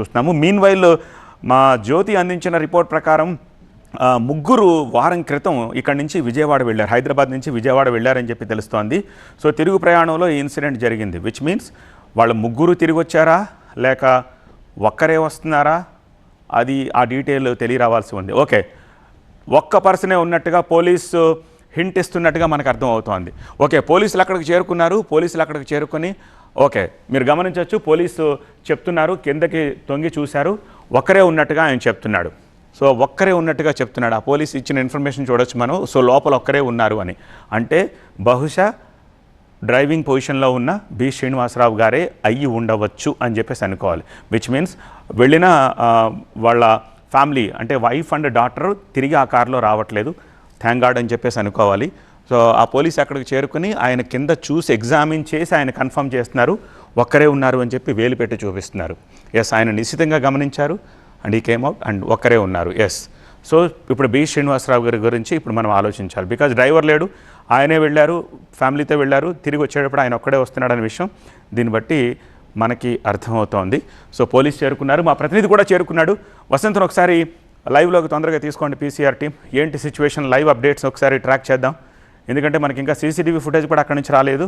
చూస్తున్నాము. మీన్వైల్ మా జ్యోతి అందించిన రిపోర్ట్ ప్రకారం ముగ్గురు వారం క్రితం ఇక్కడి నుంచి విజయవాడ వెళ్ళారు, హైదరాబాద్ నుంచి విజయవాడ వెళ్ళారని చెప్పి తెలుస్తోంది. సో తిరుగు ప్రయాణంలో ఈ ఇన్సిడెంట్ జరిగింది, విచ్ మీన్స్ వాళ్ళ ముగ్గురు తిరిగి వచ్చారా లేక ఒక్కరే వస్తున్నారా అది ఆ డీటెయిల్ తెలియరావాల్సి ఉంది. ఓకే, ఒక్క పర్సనే ఉన్నట్టుగా పోలీసు హింట్ ఇస్తున్నట్టుగా మనకు అర్థం అవుతోంది. ఓకే, పోలీసులు అక్కడికి చేరుకున్నారు. పోలీసులు అక్కడికి చేరుకొని ఓకే మీరు గమనించవచ్చు, పోలీసు చెప్తున్నారు కిందకి తొంగి చూశారు, ఒక్కరే ఉన్నట్టుగా ఆయన చెప్తున్నాడు. సో ఒక్కరే ఉన్నట్టుగా చెప్తున్నాడు, ఆ పోలీసు ఇచ్చిన ఇన్ఫర్మేషన్ చూడొచ్చు మనం. సో లోపల ఒక్కరే ఉన్నారు అని అంటే బహుశా డ్రైవింగ్ పొజిషన్లో ఉన్న బి శ్రీనివాసరావు గారే అయ్యి ఉండవచ్చు అని చెప్పేసి అనుకోవాలి. విచ్ మీన్స్ వెళ్ళిన వాళ్ళ ఫ్యామిలీ అంటే వైఫ్ అండ్ డాటర్ తిరిగి ఆ కారులో రావట్లేదు, థ్యాంక్ గాడ్ అని చెప్పేసి అనుకోవాలి. సో ఆ పోలీస్ అక్కడికి చేరుకుని ఆయన కింద చూసి ఎగ్జామిన్ చేసి ఆయన కన్ఫర్మ్ చేస్తున్నారు, ఒక్కరే ఉన్నారు అని చెప్పి వేలు పెట్టి చూపిస్తున్నారు. ఎస్, ఆయన నిశ్చితంగా గమనించారు అండ్ ఈ కేమ్ అవుట్ అండ్ ఒక్కరే ఉన్నారు. ఎస్, సో ఇప్పుడు బి శ్రీనివాసరావు గారి గురించి ఇప్పుడు మనం ఆలోచించాలి. బికాజ్ డ్రైవర్ లేడు, ఆయనే వెళ్ళారు, ఫ్యామిలీతో వెళ్ళారు, తిరిగి వచ్చేటప్పుడు ఆయన ఒక్కడే వస్తున్నాడనే విషయం దీన్ని బట్టి మనకి అర్థమవుతోంది. సో పోలీస్ చేరుకున్నారు, మా ప్రతినిధి కూడా చేరుకున్నాడు. వసంతను ఒకసారి లైవ్లోకి తొందరగా తీసుకోండి. పీసీఆర్ టీం ఏంటి సిచ్యువేషన్, లైవ్ అప్డేట్స్ ఒకసారి ట్రాక్ చేద్దాం. ఎందుకంటే మనకి ఇంకా సీసీటీవీ ఫుటేజ్ కూడా అక్కడి నుంచి రాలేదు.